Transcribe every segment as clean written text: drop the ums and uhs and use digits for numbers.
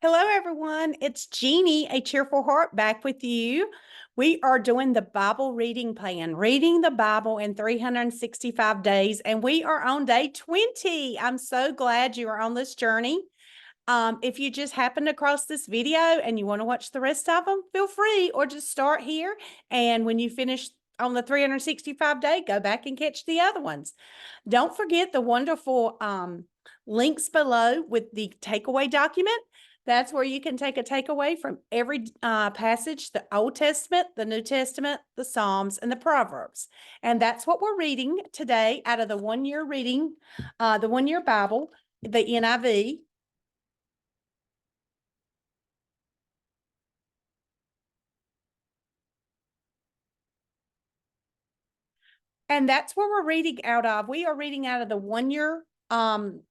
Hello, everyone. It's Jeannie, a cheerful heart, back with you. We are doing the Bible reading plan, reading the Bible in 365 days, and we are on day 20. I'm so glad you are on this journey. If you just happened across this video and you want to watch the rest of them, feel free, or just start here. And when you finish on the 365 day, go back and catch the other ones. Don't forget the wonderful links below with the takeaway document. That's where you can take a takeaway from every passage, the Old Testament, the New Testament, the Psalms, and the Proverbs. And that's what we're reading today out of the one-year reading, the one-year Bible, the NIV. And that's where we're reading out of. We are reading out of the one-year Bible,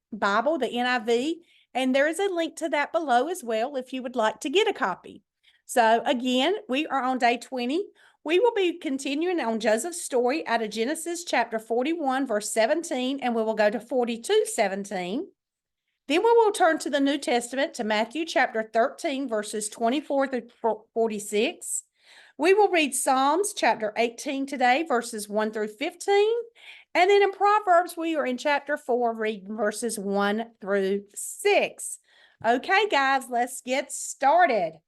the NIV. And there is a link to that below as well if you would like to get a copy. So again, we are on day 20. We will be continuing on Joseph's story out of Genesis chapter 41, verse 17, and we will go to 42:17. Then we will turn to the New Testament to Matthew chapter 13, verses 24 through 46. We will read Psalms chapter 18 today, verses 1 through 15. And then in Proverbs, we are in chapter 4, reading verses 1 through 6. Okay, guys, let's get started.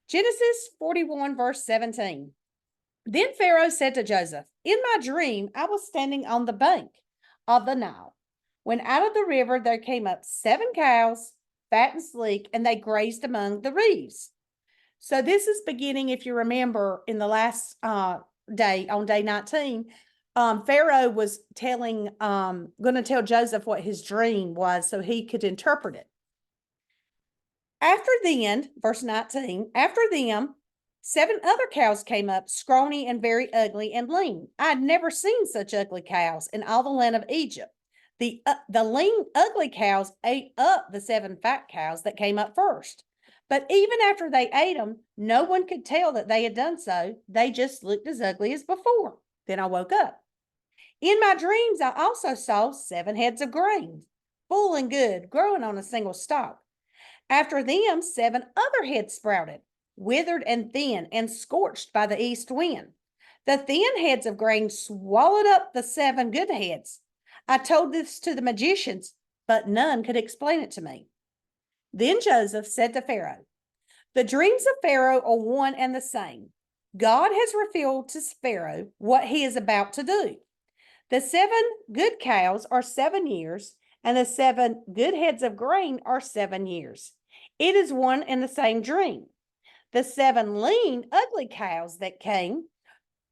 Genesis 41, verse 17. Then Pharaoh said to Joseph, "In my dream, I was standing on the bank of the Nile, when out of the river there came up 7 cows, fat and sleek, and they grazed among the reeds." So this is beginning, if you remember, in the last day, on day 19, Pharaoh was going to tell Joseph what his dream was so he could interpret it. After then, verse 19, after them, 7 other cows came up, scrawny and very ugly and lean. I had never seen such ugly cows in all the land of Egypt. The lean, ugly cows ate up the 7 fat cows that came up first. But even after they ate them, no one could tell that they had done so. They just looked as ugly as before. Then I woke up. In my dreams, I also saw 7 heads of grain, full and good, growing on a single stalk. After them, 7 other heads sprouted, withered and thin, and scorched by the east wind. The thin heads of grain swallowed up the 7 good heads. I told this to the magicians, but none could explain it to me. Then Joseph said to Pharaoh, "The dreams of Pharaoh are one and the same. God has revealed to Pharaoh what he is about to do. The 7 good cows are 7 years, and the 7 good heads of grain are 7 years. It is one and the same dream. The 7 lean, ugly cows that came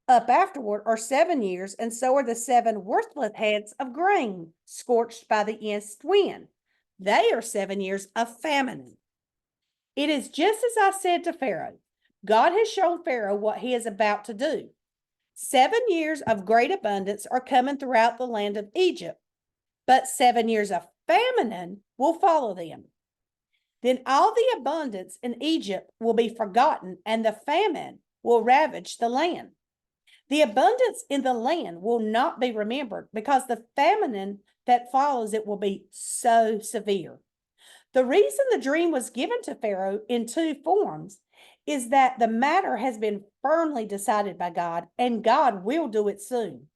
up afterward are 7 years, and so are the 7 worthless heads of grain, scorched by the east wind. They are 7 years of famine. It is just as I said to Pharaoh. God has shown Pharaoh what he is about to do. 7 years of great abundance are coming throughout the land of Egypt, but 7 years of famine will follow them. Then all the abundance in Egypt will be forgotten, and the famine will ravage the land. The abundance in the land will not be remembered because the famine that follows it will be so severe. The reason the dream was given to Pharaoh in 2 forms is that the matter has been firmly decided by God, and God will do it soon.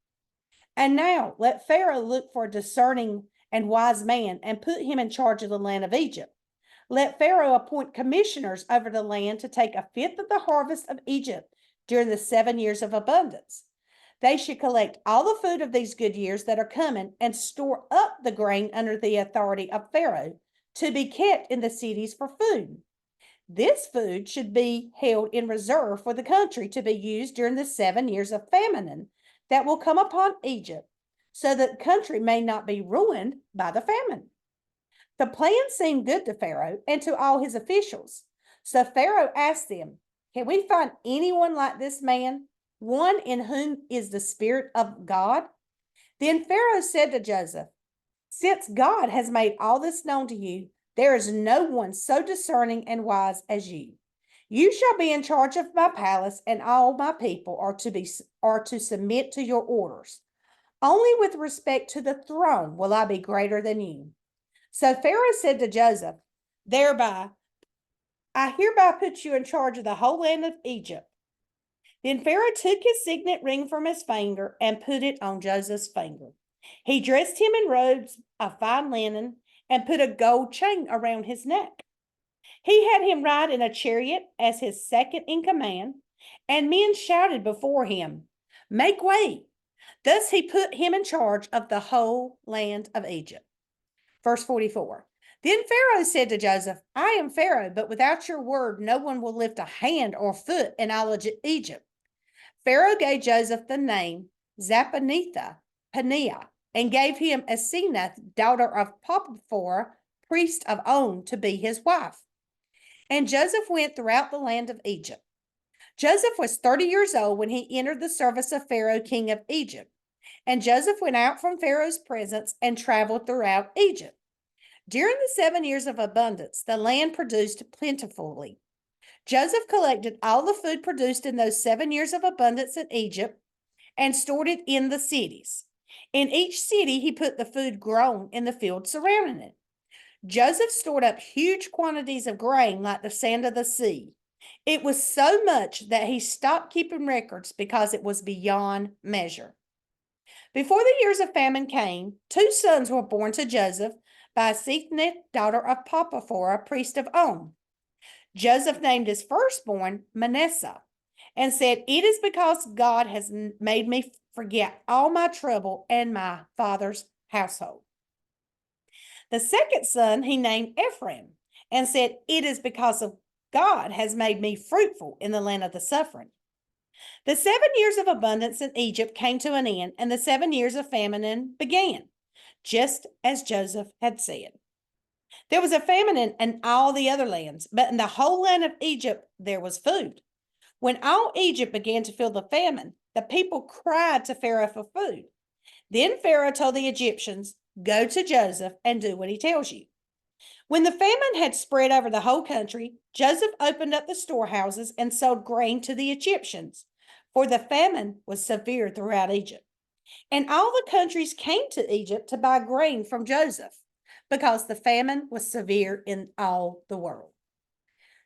And now let Pharaoh look for a discerning and wise man and put him in charge of the land of Egypt. Let Pharaoh appoint commissioners over the land to take 1/5 of the harvest of Egypt during the 7 years of abundance. They should collect all the food of these good years that are coming and store up the grain under the authority of Pharaoh to be kept in the cities for food. This food should be held in reserve for the country to be used during the 7 years of famine that will come upon Egypt, so that the country may not be ruined by the famine." The plan seemed good to Pharaoh and to all his officials. So Pharaoh asked them, "Can we find anyone like this man, one in whom is the Spirit of God?" Then Pharaoh said to Joseph, "Since God has made all this known to you, there is no one so discerning and wise as you. You shall be in charge of my palace, and all my people are to submit to your orders. Only with respect to the throne will I be greater than you." So Pharaoh said to Joseph, "Thereby I hereby put you in charge of the whole land of Egypt. Then Pharaoh took his signet ring from his finger and put it on Joseph's finger. He dressed him in robes of fine linen and put a gold chain around his neck. He had him ride in a chariot as his second in command, and men shouted before him, "Make way!" Thus he put him in charge of the whole land of Egypt. Verse 44. Then Pharaoh said to Joseph, I am Pharaoh, but without your word, no one will lift a hand or foot in all of Egypt. Pharaoh gave Joseph the name Zappanetha Paneah, and gave him Asenath, daughter of Potiphar, priest of On, to be his wife. And Joseph went throughout the land of Egypt. Joseph was 30 years old when he entered the service of Pharaoh, king of Egypt. And Joseph went out from Pharaoh's presence and traveled throughout Egypt. During the 7 years of abundance, the land produced plentifully. Joseph collected all the food produced in those 7 years of abundance in Egypt and stored it in the cities. In each city, he put the food grown in the field surrounding it. Joseph stored up huge quantities of grain like the sand of the sea. It was so much that he stopped keeping records because it was beyond measure. Before the years of famine came, 2 sons were born to Joseph by Asenath, daughter of Potiphar, priest of On. Joseph named his firstborn Manasseh and said, It is because God has made me forget all my trouble and my father's household. The second son he named Ephraim and said, It is because of God has made me fruitful in the land of the suffering. The 7 years of abundance in Egypt came to an end, and the 7 years of famine began, just as Joseph had said. There was a famine in all the other lands, but in the whole land of Egypt there was food. When all Egypt began to feel the famine, the people cried to Pharaoh for food. Then Pharaoh told the Egyptians, Go to Joseph and do what he tells you. When the famine had spread over the whole country, Joseph opened up the storehouses and sold grain to the Egyptians, for the famine was severe throughout Egypt. And all the countries came to Egypt to buy grain from Joseph, because the famine was severe in all the world.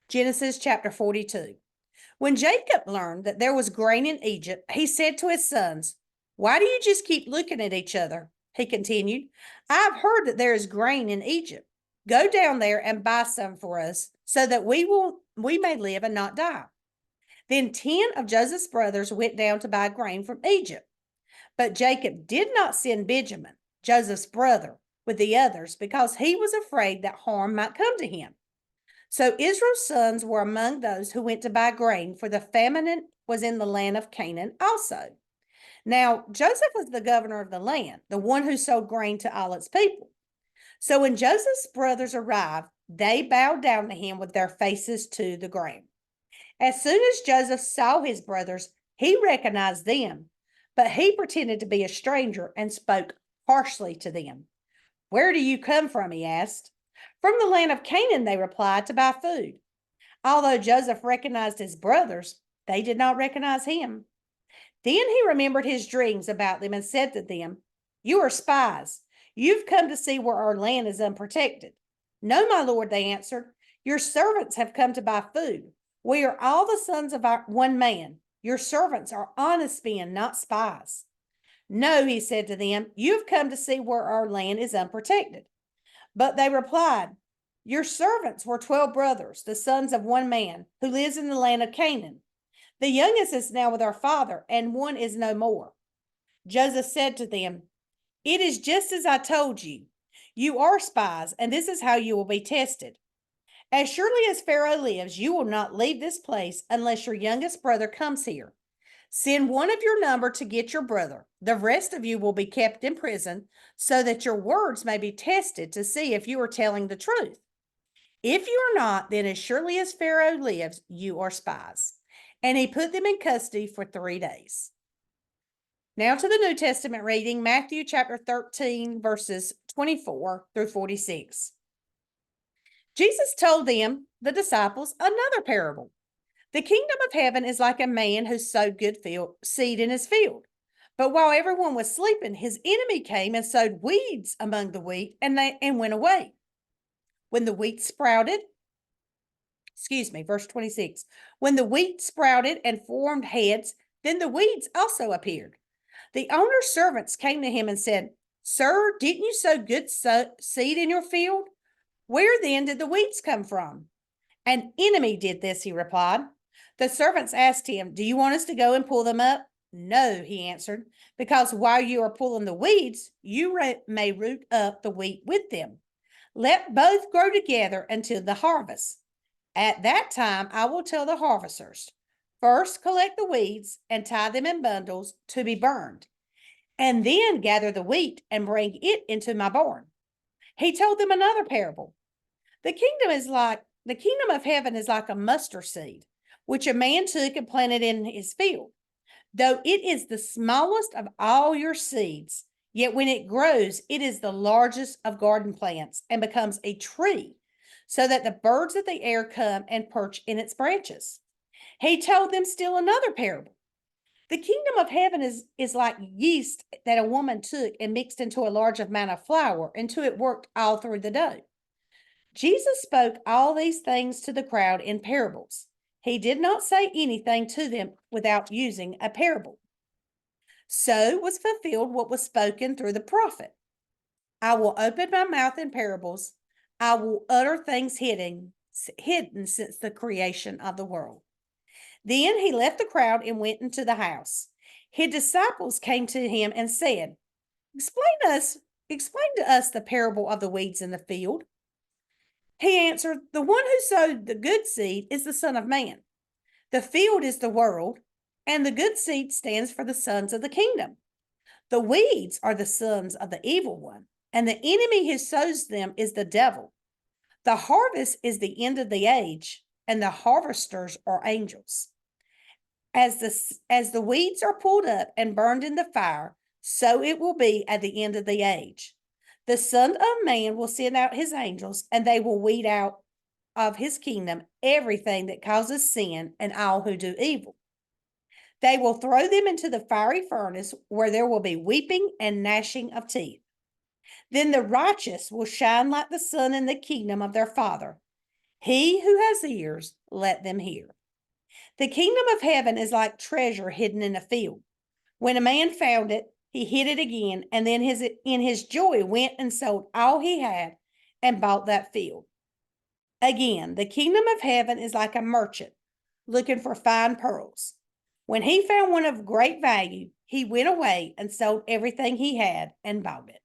Genesis chapter 42. When Jacob learned that there was grain in Egypt, he said to his sons, Why do you just keep looking at each other? He continued, I've heard that there is grain in Egypt. Go down there and buy some for us, so that we may live and not die. Then 10 of Joseph's brothers went down to buy grain from Egypt. But Jacob did not send Benjamin, Joseph's brother, with the others, because he was afraid that harm might come to him. So Israel's sons were among those who went to buy grain, for the famine was in the land of Canaan also. Now, Joseph was the governor of the land, the one who sold grain to all its people. So when Joseph's brothers arrived, they bowed down to him with their faces to the ground. As soon as Joseph saw his brothers, he recognized them, but he pretended to be a stranger and spoke harshly to them. Where do you come from? He asked. From the land of Canaan, they replied, to buy food. Although Joseph recognized his brothers, they did not recognize him. Then he remembered his dreams about them and said to them, You are spies. You've come to see where our land is unprotected. No, my lord, they answered. Your servants have come to buy food. We are all the sons of one man. Your servants are honest men, not spies. No, he said to them, You've come to see where our land is unprotected. But they replied, Your servants were 12 brothers, the sons of one man, who lives in the land of Canaan. The youngest is now with our father, and one is no more. Joseph said to them, It is just as I told you. You are spies, and this is how you will be tested. As surely as Pharaoh lives, you will not leave this place unless your youngest brother comes here. Send one of your number to get your brother. The rest of you will be kept in prison, so that your words may be tested to see if you are telling the truth. If you are not, then as surely as Pharaoh lives, you are spies. And he put them in custody for 3 days. Now to the New Testament reading, Matthew chapter 13, verses 24 through 46. Jesus told them, the disciples, another parable. The kingdom of heaven is like a man who sowed good seed in his field. But while everyone was sleeping, his enemy came and sowed weeds among the wheat and went away. When the wheat sprouted verse 26. When the wheat sprouted and formed heads, then the weeds also appeared. The owner's servants came to him and said, Sir, didn't you sow good seed in your field? Where then did the weeds come from? An enemy did this, he replied. The servants asked him, Do you want us to go and pull them up? No, he answered, because while you are pulling the weeds, you may root up the wheat with them. Let both grow together until the harvest. At that time, I will tell the harvesters, first collect the weeds and tie them in bundles to be burned, and then gather the wheat and bring it into my barn. He told them another parable. The kingdom of heaven is like a mustard seed, which a man took and planted in his field. Though it is the smallest of all your seeds, yet when it grows, it is the largest of garden plants and becomes a tree, so that the birds of the air come and perch in its branches. He told them still another parable. The kingdom of heaven is like yeast that a woman took and mixed into a large amount of flour until it worked all through the dough. Jesus spoke all these things to the crowd in parables. He did not say anything to them without using a parable. So was fulfilled what was spoken through the prophet. I will open my mouth in parables. I will utter things hidden since the creation of the world. Then he left the crowd and went into the house. His disciples came to him and said, Explain to us the parable of the weeds in the field. He answered, The one who sowed the good seed is the Son of Man. The field is the world, and the good seed stands for the sons of the kingdom. The weeds are the sons of the evil one, and the enemy who sows them is the devil. The harvest is the end of the age, and the harvesters are angels. As the weeds are pulled up and burned in the fire, so it will be at the end of the age. The Son of Man will send out his angels, and they will weed out of his kingdom everything that causes sin and all who do evil. They will throw them into the fiery furnace, where there will be weeping and gnashing of teeth. Then the righteous will shine like the sun in the kingdom of their Father. He who has ears, let them hear. The kingdom of heaven is like treasure hidden in a field. When a man found it, he hid it again, and then in his joy went and sold all he had and bought that field. Again, the kingdom of heaven is like a merchant looking for fine pearls. When he found one of great value, he went away and sold everything he had and bought it.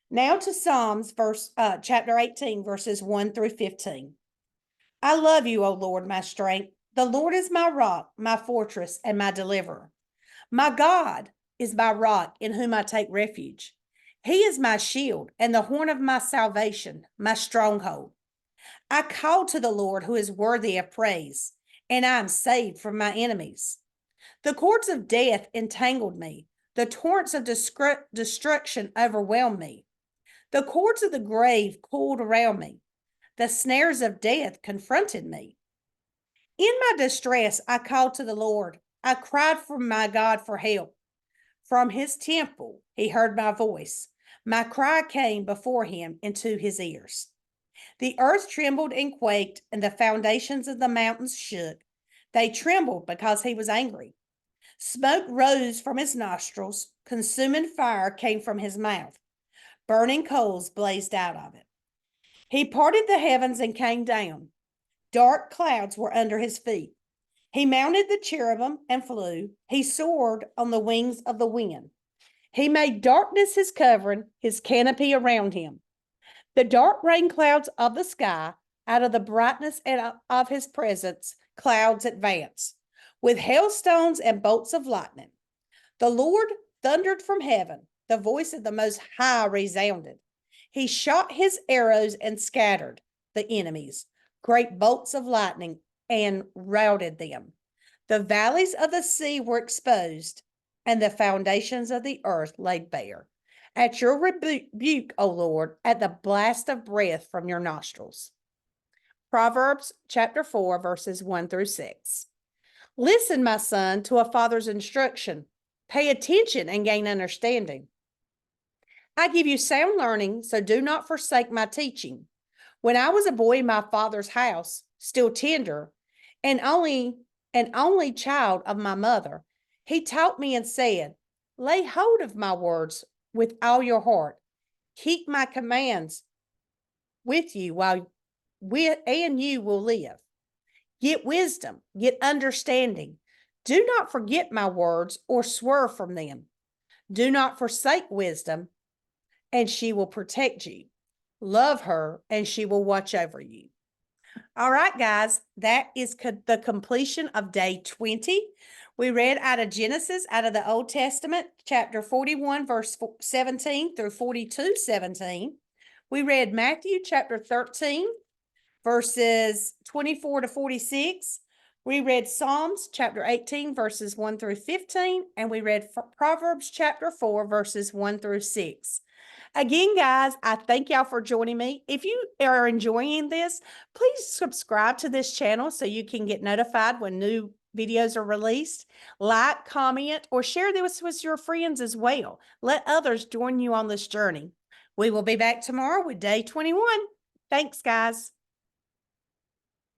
Now to Psalms chapter 18, verses 1 through 15. I love you, O Lord, my strength. The Lord is my rock, my fortress, and my deliverer. My God is my rock in whom I take refuge. He is my shield and the horn of my salvation, my stronghold. I call to the Lord who is worthy of praise, and I am saved from my enemies. The cords of death entangled me. The torrents of destruction overwhelmed me. The cords of the grave coiled around me. The snares of death confronted me. In my distress, I called to the Lord. I cried for my God for help. From his temple, he heard my voice. My cry came before him into his ears. The earth trembled and quaked, and the foundations of the mountains shook. They trembled because he was angry. Smoke rose from his nostrils. Consuming fire came from his mouth. Burning coals blazed out of it. He parted the heavens and came down. Dark clouds were under his feet. He mounted the cherubim and flew. He soared on the wings of the wind. He made darkness his covering, his canopy around him. The dark rain clouds of the sky, out of the brightness of his presence, clouds advance, with hailstones and bolts of lightning. The Lord thundered from heaven. The voice of the Most High resounded. He shot his arrows and scattered the enemies, great bolts of lightning, and routed them. The valleys of the sea were exposed, and the foundations of the earth laid bare. At your rebuke, O Lord, at the blast of breath from your nostrils. Proverbs chapter 4, verses 1 through 6. Listen, my son, to a father's instruction. Pay attention and gain understanding. I give you sound learning, so do not forsake my teaching. When I was a boy in my father's house, still tender, and only child of my mother, he taught me and said, lay hold of my words with all your heart. Keep my commands with you and you will live. Get wisdom, get understanding. Do not forget my words or swerve from them. Do not forsake wisdom, and she will protect you. Love her, and she will watch over you. All right, guys, that is the completion of day 20. We read out of Genesis, out of the Old Testament, chapter 41, verse 17 through 42:17. We read Matthew chapter 13, verses 24 to 46. We read Psalms chapter 18, verses 1 through 15, and we read Proverbs chapter 4, verses 1 through 6. Again, guys, I thank y'all for joining me. If you are enjoying this, please subscribe to this channel so you can get notified when new videos are released. Like, comment, or share this with your friends as well. Let others join you on this journey. We will be back tomorrow with day 21. Thanks, guys.